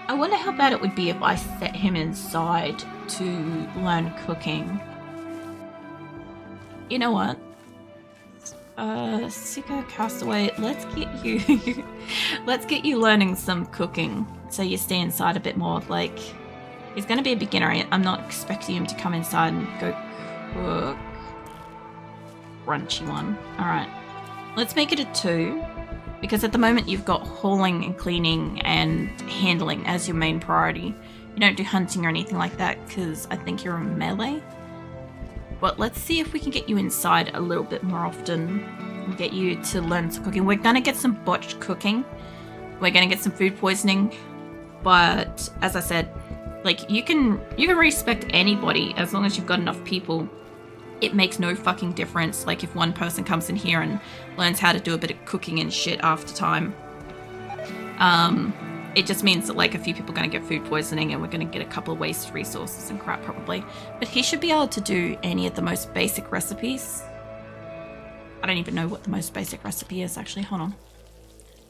I wonder how bad it would be if I set him inside to learn cooking. You know what? Sicko Castaway, let's get you let's get you learning some cooking so you stay inside a bit more. Like, he's gonna be a beginner. I'm not expecting him to come inside and go cook. Crunchy one. Alright. Let's make it a 2. Because at the moment you've got hauling and cleaning and handling as your main priority. You don't do hunting or anything like that because I think you're a melee. But let's see if we can get you inside a little bit more often and get you to learn some cooking. We're going to get some botched cooking. We're going to get some food poisoning. But as I said, like, you can respect anybody as long as you've got enough people. It makes no fucking difference, like, if one person comes in here and learns how to do a bit of cooking and shit after time. It just means that, like, a few people are going to get food poisoning and we're going to get a couple of waste resources and crap, probably. But he should be able to do any of the most basic recipes. I don't even know what the most basic recipe is, actually. Hold on.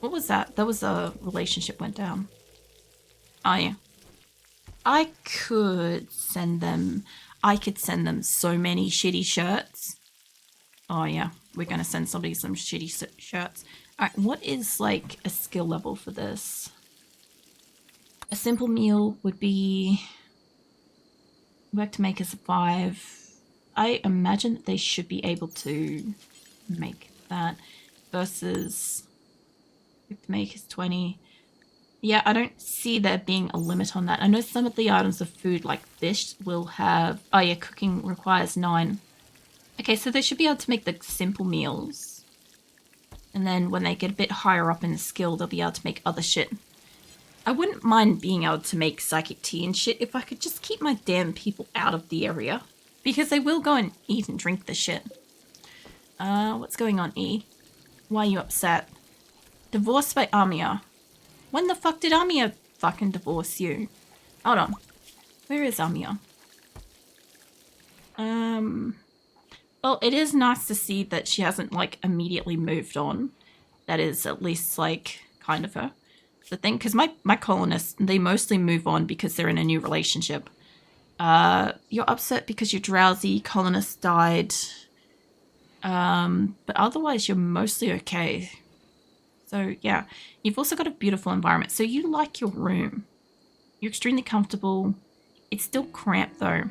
What was that? That was a relationship went down. Oh, yeah. I could send them so many shitty shirts. Oh yeah, we're gonna send somebody some shitty shirts. Alright, what is like a skill level for this? A simple meal would be work to make as a 5. I imagine that they should be able to make that versus work to make is 20. Yeah, I don't see there being a limit on that. I know some of the items of food, like fish, will have... Oh yeah, cooking requires 9. Okay, so they should be able to make the simple meals. And then when they get a bit higher up in the skill, they'll be able to make other shit. I wouldn't mind being able to make psychic tea and shit if I could just keep my damn people out of the area. Because they will go and eat and drink the shit. What's going on, E? Why are you upset? Divorced by Amia. When the fuck did Amia fucking divorce you? Hold on. Where is Amia? Well, it is nice to see that she hasn't, like, immediately moved on. That is at least, like, kind of her. The thing, because my colonists, they mostly move on because they're in a new relationship. You're upset because your drowsy colonist died. But otherwise, you're mostly okay. So, yeah. You've also got a beautiful environment. So you like your room. You're extremely comfortable. It's still cramped, though.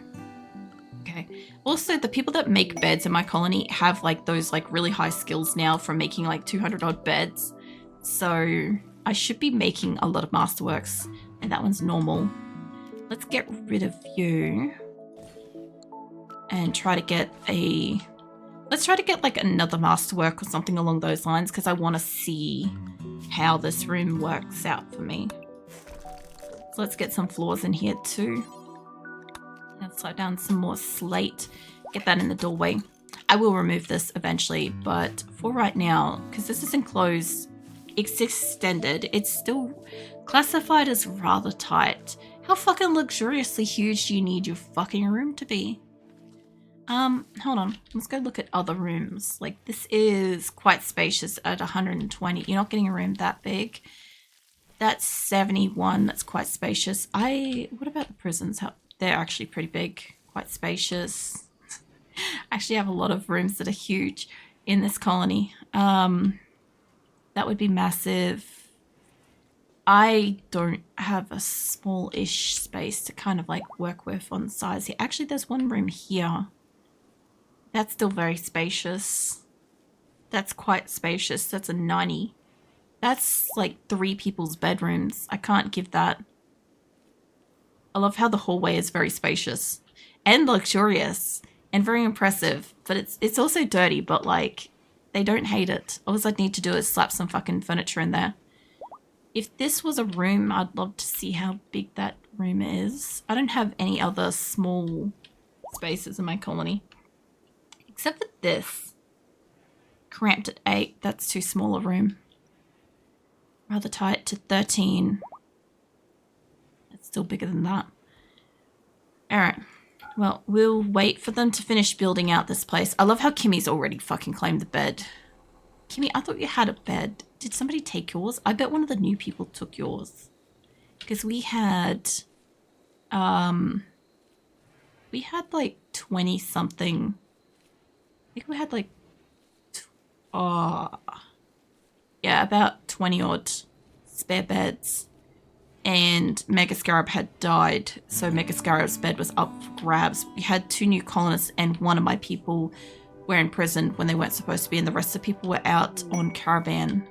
Okay. Also, the people that make beds in my colony have, like, those, like, really high skills now from making, like, 200-odd beds. So I should be making a lot of masterworks. And that one's normal. Let's get rid of you. And try to get a... Let's try to get, like, another masterwork or something along those lines, because I want to see how this room works out for me. So let's get some floors in here, too. Let's slide down some more slate. Get that in the doorway. I will remove this eventually, but for right now, because this is enclosed, it's extended, it's still classified as rather tight. How fucking luxuriously huge do you need your fucking room to be? Hold on. Let's go look at other rooms. Like, this is quite spacious at 120. You're not getting a room that big. That's 71. That's quite spacious. What about the prisons? They're actually pretty big. Quite spacious. I actually have a lot of rooms that are huge in this colony. That would be massive. I don't have a small-ish space to kind of, like, work with on size here. Actually, there's one room here. That's still very spacious. That's quite spacious. That's a 90. That's like 3 people's bedrooms. I can't give that. I love how the hallway is very spacious and luxurious and very impressive, but it's also dirty, but like they don't hate it. All I'd need to do is slap some fucking furniture in there. If this was a room, I'd love to see how big that room is. I don't have any other small spaces in my colony. Except for this. Cramped at 8. That's too small a room. Rather tight to 13. It's still bigger than that. Alright. Well, we'll wait for them to finish building out this place. I love how Kimmy's already fucking claimed the bed. Kimmy, I thought you had a bed. Did somebody take yours? I bet one of the new people took yours. Because we had like 20 something. I think we had like, yeah, about 20 odd spare beds. And Mega Scarab had died, so Mega Scarab's bed was up for grabs. We had 2 new colonists, and one of my people were in prison when they weren't supposed to be, and the rest of the people were out on caravan.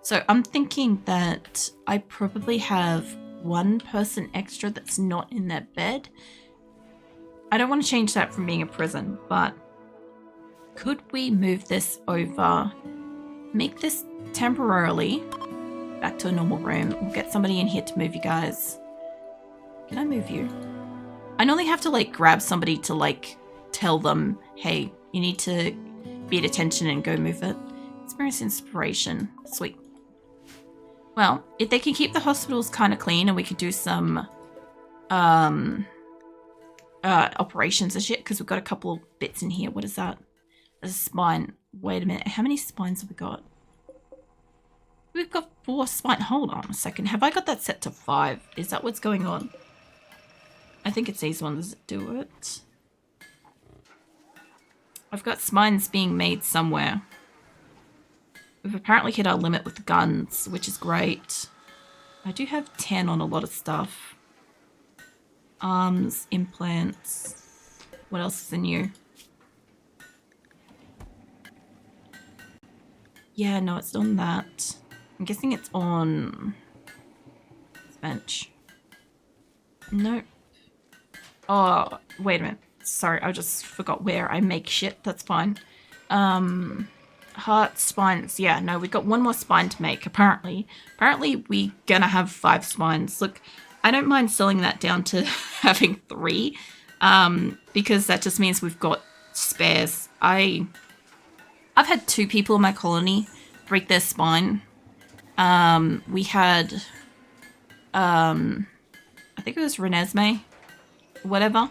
So I'm thinking that I probably have 1 person extra that's not in their bed. I don't want to change that from being a prison, but could we move this over, make this temporarily back to a normal room? We'll get somebody in here to move you guys. Can I move you? I normally have to like grab somebody to like tell them, hey, you need to be at attention and go move it. Experience inspiration. Sweet. Well, if they can keep the hospitals kind of clean and we could do some operations and shit, because we've got a couple of bits in here. What is that? There's a spine. Wait a minute. How many spines have we got? We've got 4 spine. Hold on a second. Have I got that set to 5? Is that what's going on? I think it's these ones that do it. I've got spines being made somewhere. We've apparently hit our limit with the guns, which is great. I do have 10 on a lot of stuff. Arms, implants. What else is in you? Yeah, no, it's on that. I'm guessing it's on this bench. Nope. Oh, wait a minute. Sorry, I just forgot where I make shit. That's fine. Heart, spines. Yeah, no, we've got 1 more spine to make, apparently. Apparently, we're gonna have 5 spines. Look, I don't mind selling that down to having 3, because that just means we've got spares. I've had 2 people in my colony break their spine. We had, I think it was Renesmee, whatever.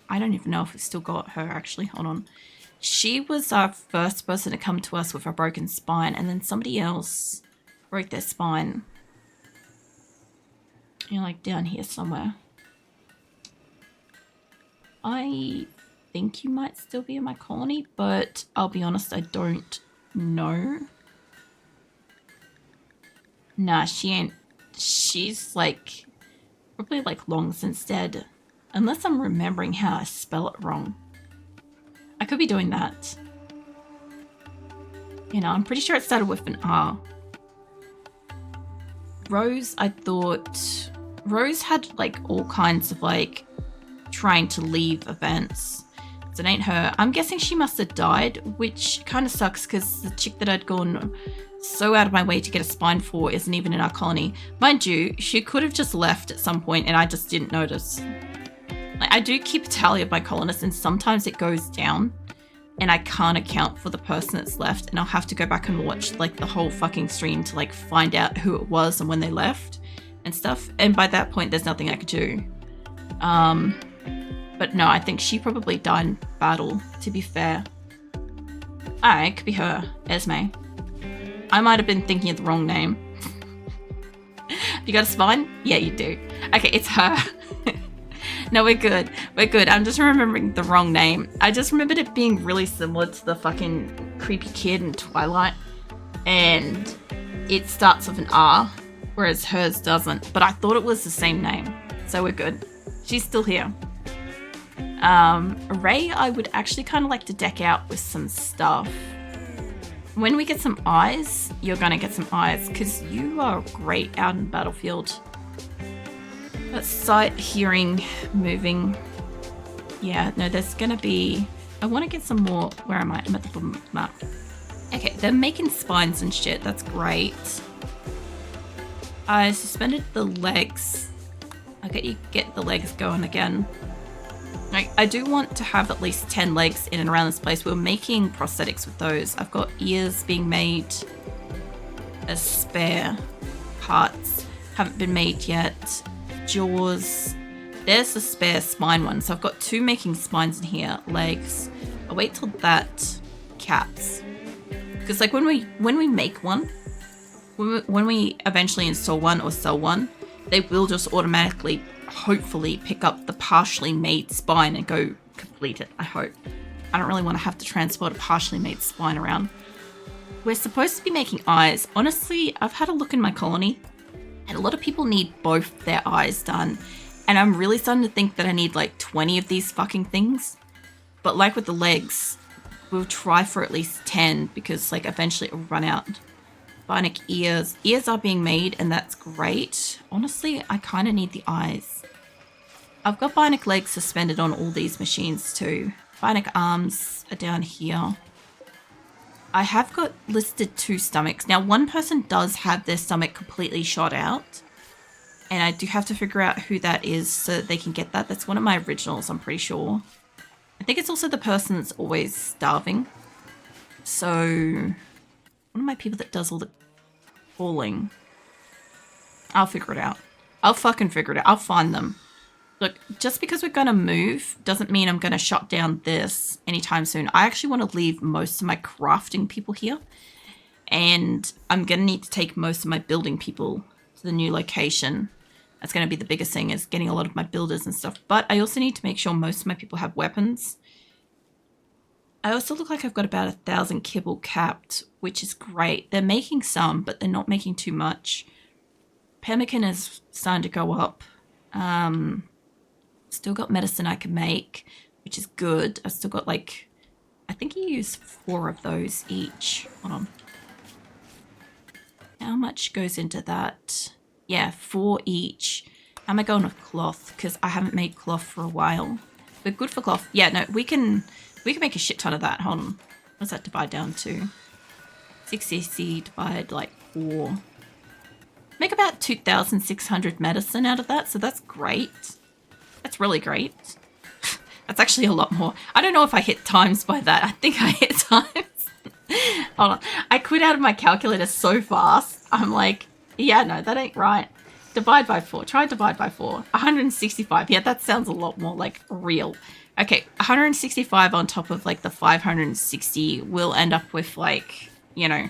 I don't even know if we've still got her, actually. Hold on. She was our first person to come to us with a broken spine, and then somebody else broke their spine. You're like down here somewhere. I think you might still be in my colony, but I'll be honest, I don't know. Nah, she ain't. She's like probably like long since dead, unless I'm remembering how I spell it wrong. I could be doing that. You know, I'm pretty sure it started with an R. Rose, I thought Rose had like all kinds of like trying to leave events. So it ain't her. I'm guessing she must have died, which kind of sucks because the chick that I'd gone so out of my way to get a spine for isn't even in our colony. Mind you, she could have just left at some point and I just didn't notice. Like, I do keep a tally of my colonists, and sometimes it goes down and I can't account for the person that's left, and I'll have to go back and watch like the whole fucking stream to like find out who it was and when they left and stuff. And by that point, there's nothing I could do. But no, I think she probably died in battle, to be fair. It could be her, Esme. I might have been thinking of the wrong name. You got a spine? Yeah, you do. Okay, it's her. No, we're good. We're good. I'm just remembering the wrong name. I just remembered it being really similar to the fucking creepy kid in Twilight. And it starts with an R, whereas hers doesn't. But I thought it was the same name. So we're good. She's still here. Ray, I would actually kind of like to deck out with some stuff. When we get some eyes, you're going to get some eyes, because you are great out in the battlefield. That's sight, hearing, moving. Yeah, no, there's going to be... I want to get some more... Where am I? I'm at the bottom of the map. Okay, they're making spines and shit. That's great. I suspended the legs. Okay, you get the legs going again. Like, I do want to have at least 10 legs in and around this place. We're making prosthetics with those. I've got ears being made as spare parts. Haven't been made yet. Jaws. There's the spare spine one. So I've got 2 making spines in here. Legs. I'll wait till that. Cats. Because like when we make one, when we eventually install one or sell one, they will just automatically, hopefully, pick up the partially made spine and go complete it, I hope. I don't really want to have to transport a partially made spine around. We're supposed to be making eyes. Honestly, I've had a look in my colony, and a lot of people need both their eyes done. And I'm really starting to think that I need like 20 of these fucking things. But like with the legs, we'll try for at least 10 because like eventually it'll run out. Bionic ears. Ears are being made and that's great. Honestly, I kind of need the eyes. I've got bionic legs suspended on all these machines too. Bionic arms are down here. I have got listed 2 stomachs. Now, one person does have their stomach completely shot out. And I do have to figure out who that is so that they can get that. That's one of my originals, I'm pretty sure. I think it's also the person that's always starving. So, one of my people that does all the calling. I'll figure it out. I'll fucking figure it out. I'll find them. Look, just because we're going to move doesn't mean I'm going to shut down this anytime soon. I actually want to leave most of my crafting people here. And I'm going to need to take most of my building people to the new location. That's going to be the biggest thing, is getting a lot of my builders and stuff. But I also need to make sure most of my people have weapons. I also look like I've got about 1,000 kibble capped, which is great. They're making some, but they're not making too much. Pemmican is starting to go up. Still got medicine I can make, which is good. I've still got like, I think you use 4 of those each. Hold on. How much goes into that? Yeah, 4 each. How am I going with cloth? Because I haven't made cloth for a while. We're good for cloth. Yeah, no, we can make a shit ton of that. Hold on. What's that divide down to? 6cc divide like 4. Make about 2,600 medicine out of that, so that's great. That's really great. That's actually a lot more. I don't know if I hit times by that. I think I hit times. Hold on. I quit out of my calculator so fast. I'm like, yeah, no, that ain't right. Divide by 4. Try divide by 4. 165. Yeah, that sounds a lot more like real. Okay, 165 on top of like the 560 will end up with like, you know,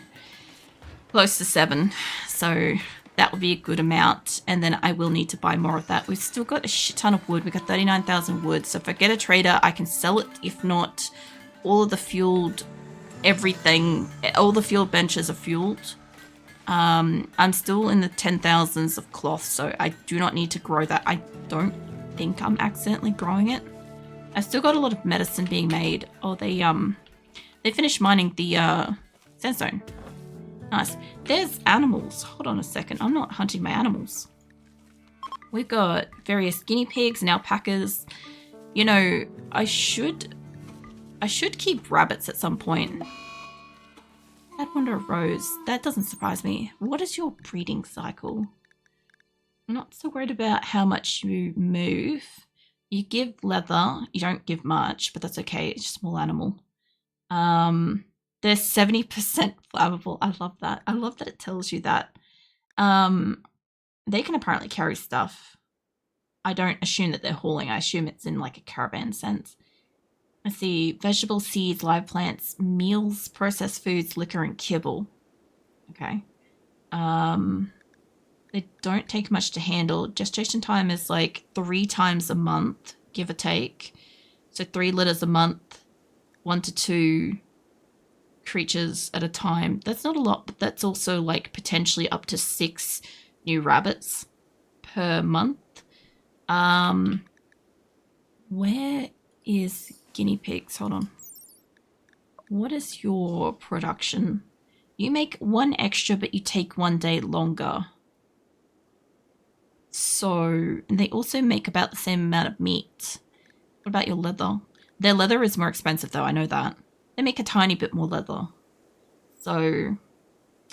close to 7. So that would be a good amount. And then I will need to buy more of that. We've still got a shit ton of wood. We've got 39,000 wood. So if I get a trader, I can sell it. If not, all of the fueled everything, all the fueled benches are fueled. I'm still in the 10,000s of cloth, so I do not need to grow that. I don't think I'm accidentally growing it. I've still got a lot of medicine being made. Oh, they finished mining the sandstone. Nice. There's animals. Hold on a second. I'm not hunting my animals. We've got various guinea pigs and alpacas. You know, I should keep rabbits at some point. Add one to a rose. That doesn't surprise me. What is your breeding cycle? I'm not so worried about how much you move. You give leather. You don't give much, but that's okay. It's a small animal. They're 70% flammable. I love that. I love that it tells you that. They can apparently carry stuff. I don't assume that they're hauling. I assume it's in like a caravan sense. Let's see. Vegetables, seeds, live plants, meals, processed foods, liquor, and kibble. Okay. They don't take much to handle. Gestation time is like 3 times a month, give or take. So 3 litters a month, 1 to 2 creatures at a time. That's not a lot, but that's also like potentially up to 6 new rabbits per month. Where is guinea pigs? Hold on. What is your production? You make 1 extra, but you take 1 day longer. So they also make about the same amount of meat. What about your leather? Their leather is more expensive though, I know that. They make a tiny bit more leather. So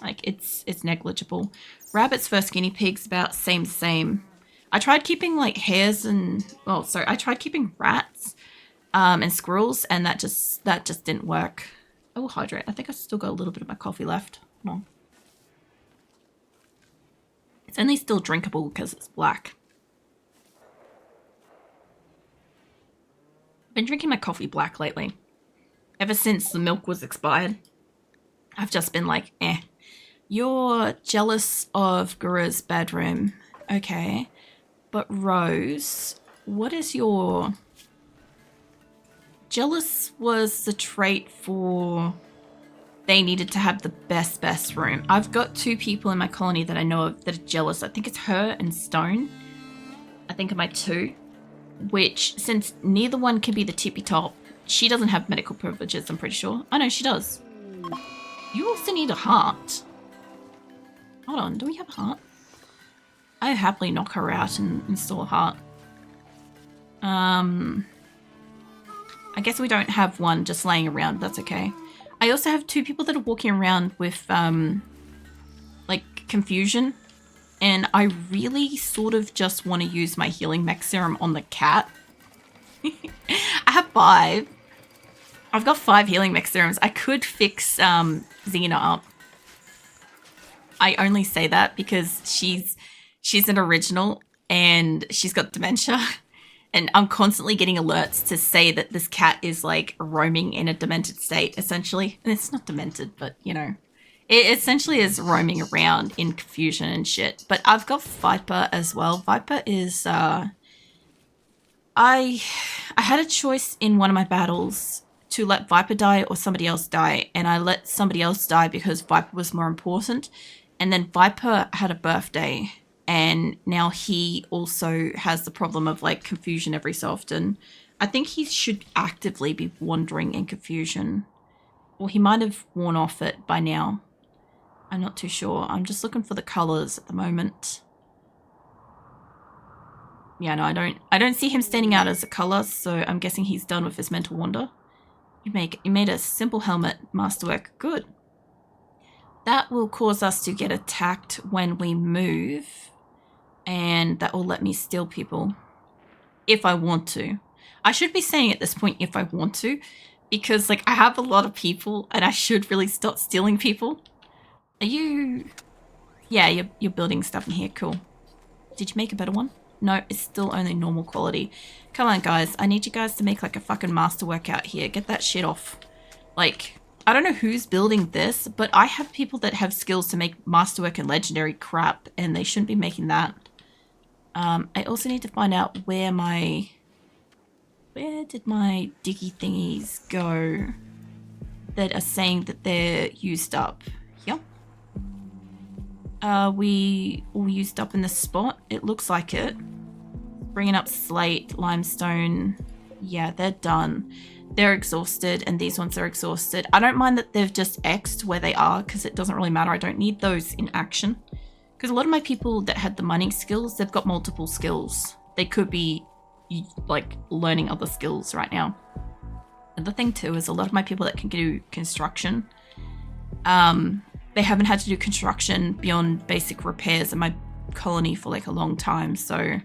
like it's negligible. Rabbits versus guinea pigs about same. I tried keeping like hares and I tried keeping rats and squirrels, and that just didn't work. I will hydrate. I think I still got a little bit of my coffee left. Hold on. It's only still drinkable because it's black. I've been drinking my coffee black lately. Ever since the milk was expired, I've just been like, eh. You're jealous of Guru's bedroom. Okay. But Rose, what is your... Jealous was the trait for... They needed to have the best room. I've got 2 people in my colony that I know of that are jealous. I think it's her and Stone. I think are my 2. Which, since neither one can be the tippy top, she doesn't have medical privileges, I'm pretty sure. Oh no, she does. You also need a heart. Hold on, do we have a heart? I'd happily knock her out and install a heart. I guess we don't have one just laying around, that's okay. I also have 2 people that are walking around with, like, confusion. And I really sort of just want to use my healing mech serum on the cat. I have 5. I've got 5 healing mech serums. I could fix Xena up. I only say that because she's an original and she's got dementia. And I'm constantly getting alerts to say that this cat is like roaming in a demented state, essentially. And it's not demented, but you know, it essentially is roaming around in confusion and shit. But I've got Viper as well. Viper is, I had a choice in one of my battles to let Viper die or somebody else die. And I let somebody else die because Viper was more important. And then Viper had a birthday. And now he also has the problem of like confusion every so often. I think he should actively be wandering in confusion. Or he might have worn off it by now. I'm not too sure. I'm just looking for the colors at the moment. Yeah, no, I don't see him standing out as a color, so I'm guessing he's done with his mental wander. You made a simple helmet, masterwork. Good. That will cause us to get attacked when we move. And that will let me steal people if I want to. I should be saying at this point if I want to, because like I have a lot of people and I should really stop stealing people. Are you... Yeah, you're building stuff in here. Cool. Did you make a better one? No, it's still only normal quality. Come on, guys. I need you guys to make like a fucking masterwork out here. Get that shit off. Like, I don't know who's building this, but I have people that have skills to make masterwork and legendary crap, and they shouldn't be making that. I also need to find out where did my diggy thingies go that are saying that they're used up. Yep. We all used up in this spot. It looks like it. Bringing up slate, limestone. Yeah, they're done. They're exhausted and these ones are exhausted. I don't mind that they've just X'd where they are because it doesn't really matter. I don't need those in action. Because a lot of my people that had the mining skills, they've got multiple skills. They could be, like, learning other skills right now. And the thing, too, is a lot of my people that can do construction, they haven't had to do construction beyond basic repairs in my colony for, like, a long time. So,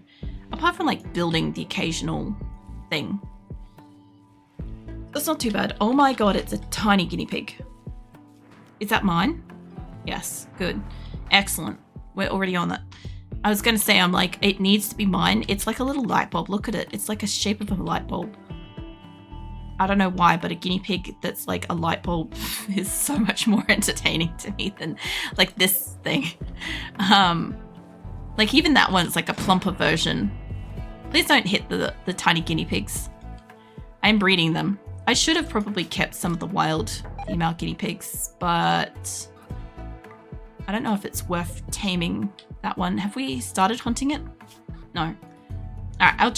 apart from, like, building the occasional thing, that's not too bad. Oh my god, it's a tiny guinea pig. Is that mine? Yes, good. Excellent. We're already on that. I was going to say, I'm like, it needs to be mine. It's like a little light bulb. Look at it. It's like a shape of a light bulb. I don't know why, but a guinea pig that's like a light bulb is so much more entertaining to me than like this thing. Like even that one's like a plumper version. Please don't hit the tiny guinea pigs. I'm breeding them. I should have probably kept some of the wild female guinea pigs, but I don't know if it's worth taming that one. Have we started hunting it? No. All right, I'll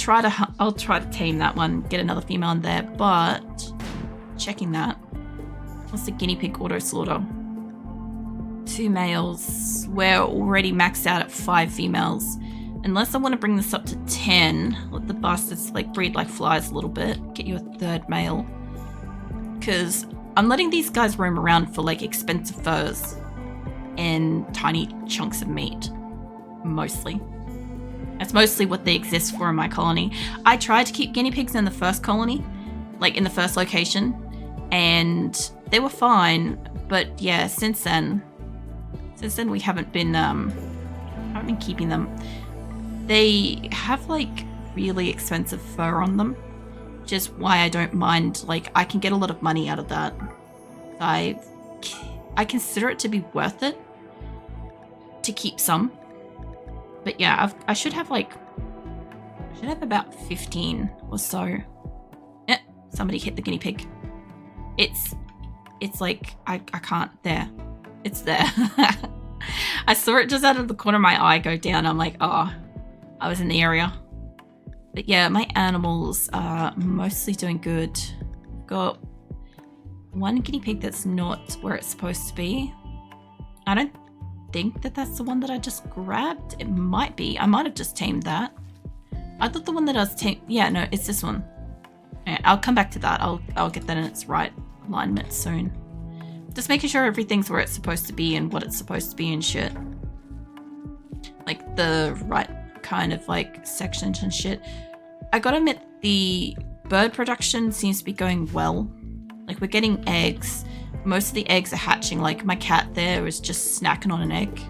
try to tame that one, get another female in there, but checking that. What's the guinea pig auto slaughter? 2 males. We're already maxed out at 5 females. Unless I want to bring this up to 10, let the bastards like breed like flies a little bit, get you a 3rd male. Because I'm letting these guys roam around for like expensive furs and tiny chunks of meat, mostly. That's mostly what they exist for in my colony. I tried to keep guinea pigs in the first colony, like in the first location, and they were fine. But yeah, since then we haven't been keeping them. They have like really expensive fur on them, which is why I don't mind. Like I can get a lot of money out of that. I consider it to be worth it to keep some, But yeah, I should have like, about 15 or so. Eh, somebody hit the guinea pig. It's like, I can't, there. It's there. I saw it just out of the corner of my eye go down. I'm like, oh, I was in the area. But yeah, my animals are mostly doing good. I've got one guinea pig that's not where it's supposed to be. I don't think that that's the one that I just grabbed. It might be. I might have just tamed that. I thought the one that I was tamed... Yeah, no, it's this one. Yeah, I'll come back to that. I'll get that in its right alignment soon. Just making sure everything's where it's supposed to be and what it's supposed to be and shit. Like the right kind of like sections and shit. I gotta admit, the bird production seems to be going well. Like, we're getting eggs. Most of the eggs are hatching. Like, my cat there is just snacking on an egg.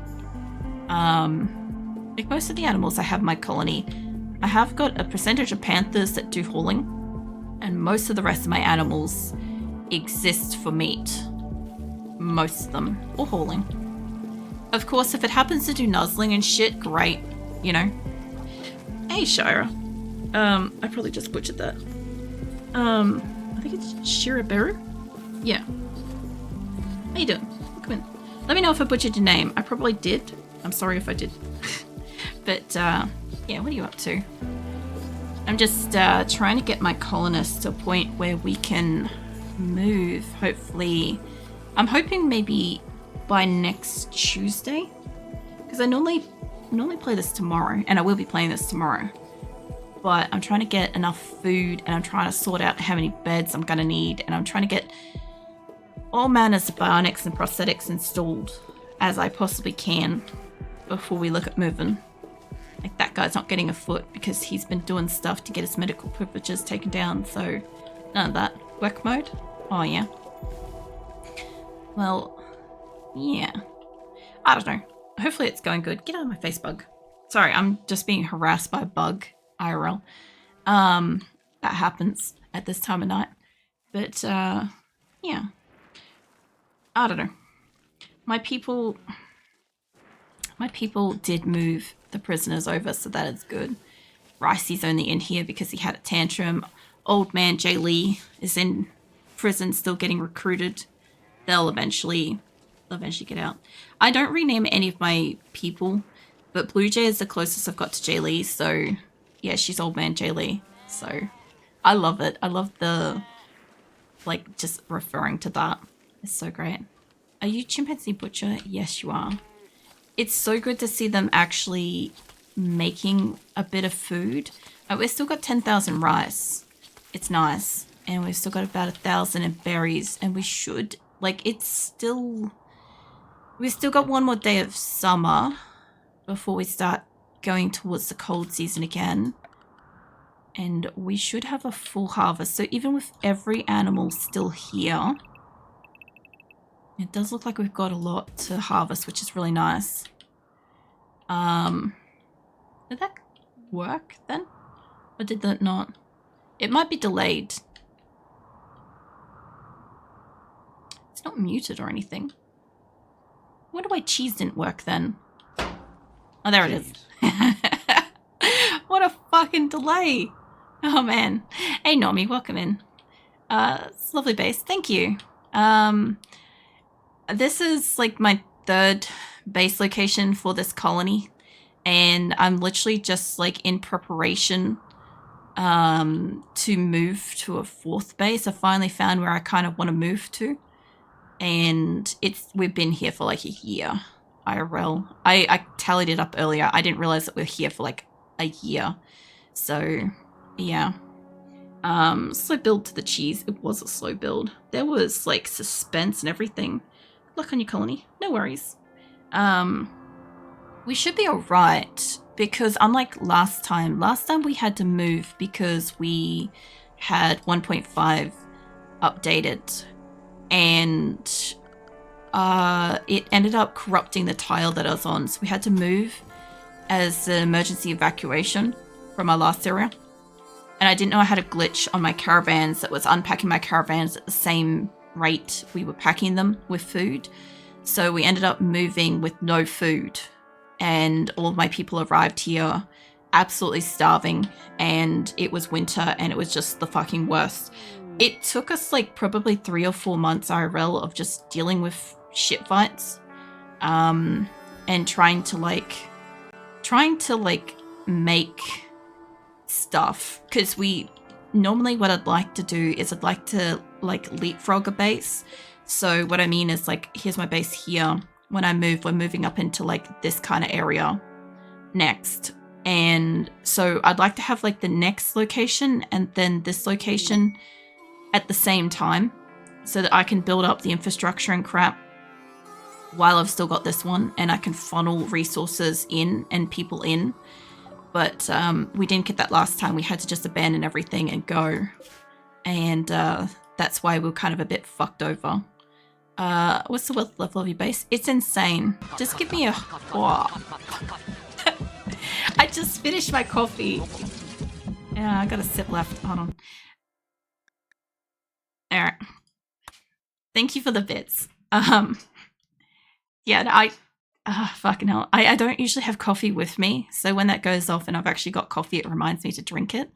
Like, most of the animals I have in my colony, I have got a percentage of panthers that do hauling. And most of the rest of my animals exist for meat. Most of them. Or hauling. Of course, if it happens to do nuzzling and shit, great. You know. Hey, Shira. I probably just butchered that. I think it's Shiraberu? Yeah. How you doing? Come in. Let me know if I butchered your name. I probably did. I'm sorry if I did. But, yeah, what are you up to? I'm just trying to get my colonists to a point where we can move, hopefully. I'm hoping maybe by next Tuesday. Because I normally play this tomorrow, and I will be playing this tomorrow. But I'm trying to get enough food, and I'm trying to sort out how many beds I'm going to need, and I'm trying to get all manners of bionics and prosthetics installed as I possibly can before we look at moving. Like, that guy's not getting a foot because he's been doing stuff to get his medical privileges taken down, so none of that. Work mode? Oh, yeah. Well, yeah. I don't know. Hopefully it's going good. Get out of my face, bug. Sorry, I'm just being harassed by a bug. IRL. That happens at this time of night. But, yeah. I don't know. My people did move the prisoners over, so that is good. Ricey's only in here because he had a tantrum. Old man Jay Lee is in prison, still getting recruited. They'll eventually get out. I don't rename any of my people, but Blue Jay is the closest I've got to Jay Lee, so... Yeah, she's old man Jay Lee. So, I love it. I love the, like, just referring to that. It's so great. Are you Chimpanzee Butcher? Yes, you are. It's so good to see them actually making a bit of food. We've still got 10,000 rice. It's nice. And we've still got about 1,000 in berries. And we should, like, it's still... We've still got one more day of summer before we start going towards the cold season again, and we should have a full harvest. So even with every animal still here, it does look like we've got a lot to harvest, which is really nice. Did that work then? Or did that not? It might be delayed. It's not muted or anything. I wonder why cheese didn't work then. Oh, there it is. What a fucking delay. Oh, man. Hey, Normie, welcome in. It's lovely base. Thank you. This is like my third base location for this colony. And I'm literally just like in preparation to move to a fourth base. I finally found where I kind of want to move to. And we've been here for like a year. IRL. I tallied it up earlier. I didn't realize that we're here for like a year. So, yeah. Slow build to the cheese. It was a slow build. There was like suspense and everything. Good luck on your colony. No worries. We should be alright because unlike last time we had to move because we had 1.5 updated and it ended up corrupting the tile that I was on, so we had to move as an emergency evacuation from our last area. And I didn't know I had a glitch on my caravans that was unpacking my caravans at the same rate we were packing them with food. So we ended up moving with no food and all of my people arrived here absolutely starving, and it was winter, and it was just the fucking worst. It took us like probably 3 or 4 months IRL of just dealing with shit fights, and trying to make stuff, because normally what I'd like to do is I'd like to like leapfrog a base. So what I mean is, like, here's my base here. When I move, we're moving up into like this kind of area next. And so I'd like to have like the next location and then this location at the same time, so that I can build up the infrastructure and crap while I've still got this one, and I can funnel resources in and people in. But we didn't get that last time. We had to just abandon everything and go. And that's why we're kind of a bit fucked over. What's the wealth level of your base? It's insane. Just give me a... Oh. I just finished my coffee. Yeah, I got a sip left. Hold on. Alright. Thank you for the bits. Yeah, no, fucking hell. I don't usually have coffee with me, so when that goes off and I've actually got coffee, it reminds me to drink it.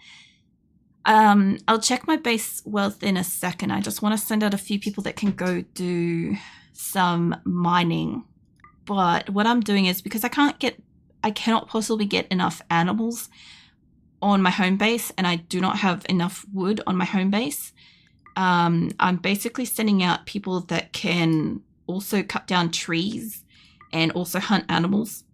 I'll check my base wealth in a second. I just want to send out a few people that can go do some mining. But what I'm doing is, because I cannot possibly get enough animals on my home base, and I do not have enough wood on my home base, I'm basically sending out people that can also cut down trees and also hunt animals,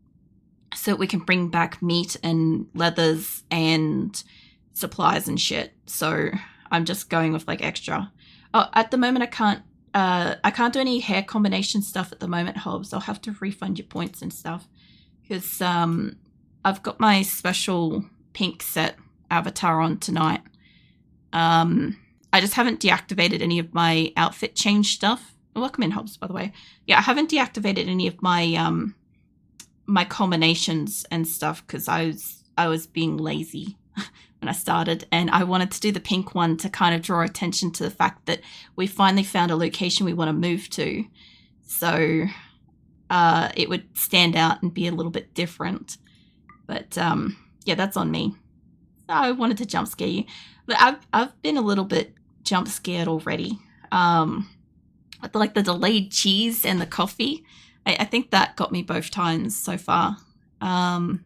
so that we can bring back meat and leathers and supplies and shit. So I'm just going with like extra. Oh, at the moment I can't do any hair combination stuff at the moment, Hobbs. I'll have to refund your points and stuff, because I've got my special pink set avatar on tonight. I just haven't deactivated any of my outfit change stuff. Welcome in, Hobbs, by the way. Yeah, I haven't deactivated any of my my combinations and stuff, because I was being lazy when I started, and I wanted to do the pink one to kind of draw attention to the fact that we finally found a location we want to move to, so it would stand out and be a little bit different. But yeah, that's on me. I wanted to jump scare you, but I've been a little bit jump scared already. Like the delayed cheese and the coffee, I think that got me both times so far. Alright,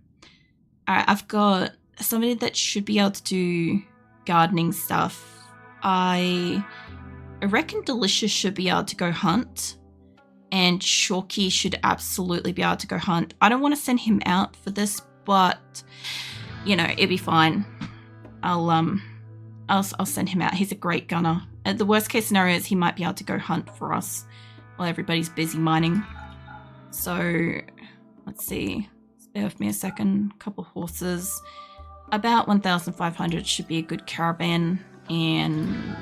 I've got somebody that should be able to do gardening stuff. I reckon Delicious should be able to go hunt, and Shorky should absolutely be able to go hunt. I don't want to send him out for this, but you know, it'd be fine. I'll send him out. He's a great gunner. The worst case scenario is he might be able to go hunt for us while everybody's busy mining. So let's see. Bear with me a second. Couple horses. About 1,500 should be a good caravan. And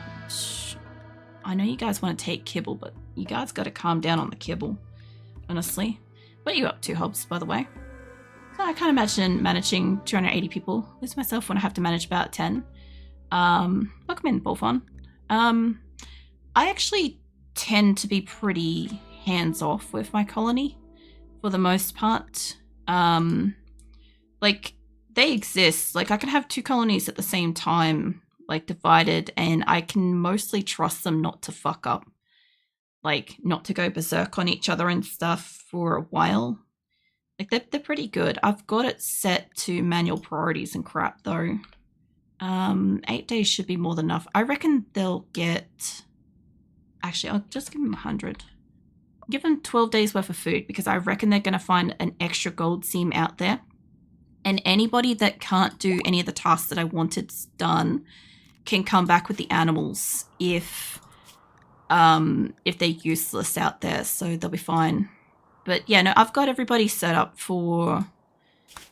I know you guys want to take kibble, but you guys got to calm down on the kibble, honestly. What are you up to, Hobbs, by the way? I can't imagine managing 280 people. Lose myself when I have to manage about 10. Welcome in, Bullfon. I actually tend to be pretty hands-off with my colony for the most part. Like, they exist. Like, I can have 2 colonies at the same time, like, divided, and I can mostly trust them not to fuck up. Like, not to go berserk on each other and stuff for a while. Like, they're pretty good. I've got it set to manual priorities and crap, though. 8 days should be more than enough. I reckon they'll get... Actually, I'll just give them 100. Give them 12 days worth of food, because I reckon they're going to find an extra gold seam out there. And anybody that can't do any of the tasks that I wanted done can come back with the animals if they're useless out there, so they'll be fine. But yeah, no, I've got everybody set up for...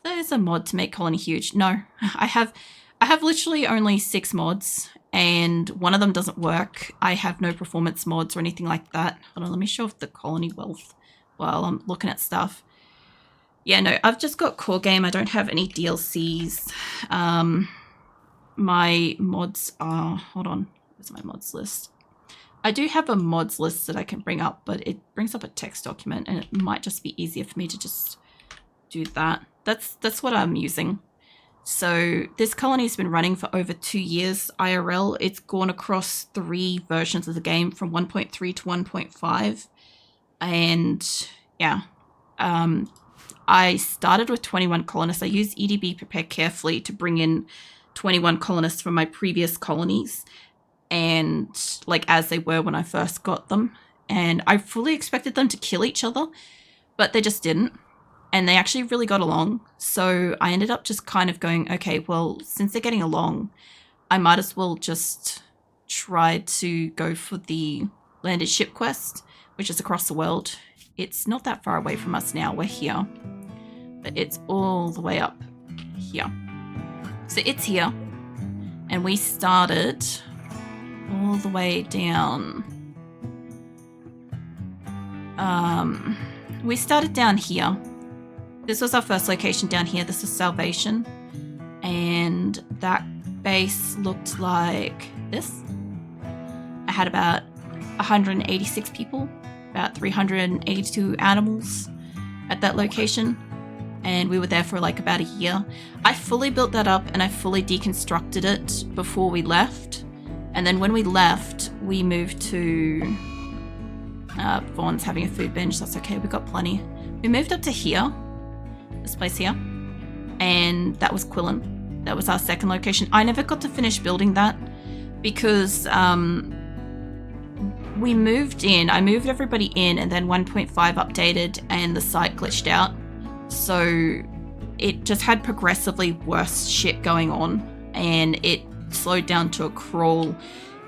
There's a mod to make colony huge. No, I have literally only 6 mods, and one of them doesn't work. I have no performance mods or anything like that. Hold on, let me show off the colony wealth while I'm looking at stuff. Yeah, no, I've just got core game. I don't have any DLCs. My mods are... Hold on, where's my mods list? I do have a mods list that I can bring up, but it brings up a text document, and it might just be easier for me to just do that. That's what I'm using. So this colony's been running for over 2 years IRL. It's gone across 3 versions of the game from 1.3 to 1.5. And yeah, I started with 21 colonists. I used EdB Prepare Carefully to bring in 21 colonists from my previous colonies, and like as they were when I first got them. And I fully expected them to kill each other, but they just didn't. And they actually really got along. So I ended up just kind of going, okay, well, since they're getting along, I might as well just try to go for the landed ship quest, which is across the world. It's not that far away from us now. We're here. But it's all the way up here. So it's here. And we started all the way down. We started down here. This was our first location down here. This is Salvation. And that base looked like this. I had about 186 people, about 382 animals at that location. And we were there for like about a year. I fully built that up and I fully deconstructed it before we left. And then when we left, we moved to... Vaughn's having a food binge. That's okay. We got plenty. We moved up to here. This place here. And that was Quillen. That was our second location. I never got to finish building that because we moved in. I moved everybody in and then 1.5 updated and the site glitched out. So it just had progressively worse shit going on and it slowed down to a crawl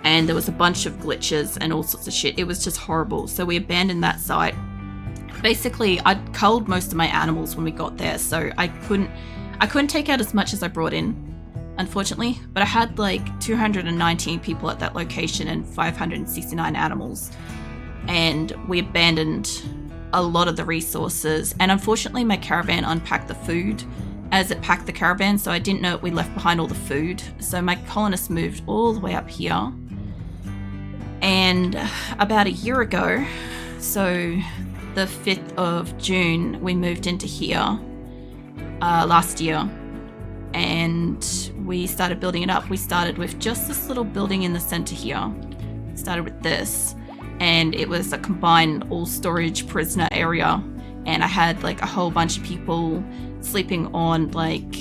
and there was a bunch of glitches and all sorts of shit. It was just horrible. So we abandoned that site. Basically, I'd culled most of my animals when we got there, so I couldn't take out as much as I brought in, unfortunately. But I had like 219 people at that location and 569 animals. And we abandoned a lot of the resources. And unfortunately, my caravan unpacked the food as it packed the caravan, so I didn't know we left behind all the food. So my colonists moved all the way up here. And about a year ago, so the 5th of June, we moved into here last year. And we started building it up. We started with just this little building in the center here. Started with this. And it was a combined all storage prisoner area. And I had like a whole bunch of people sleeping on like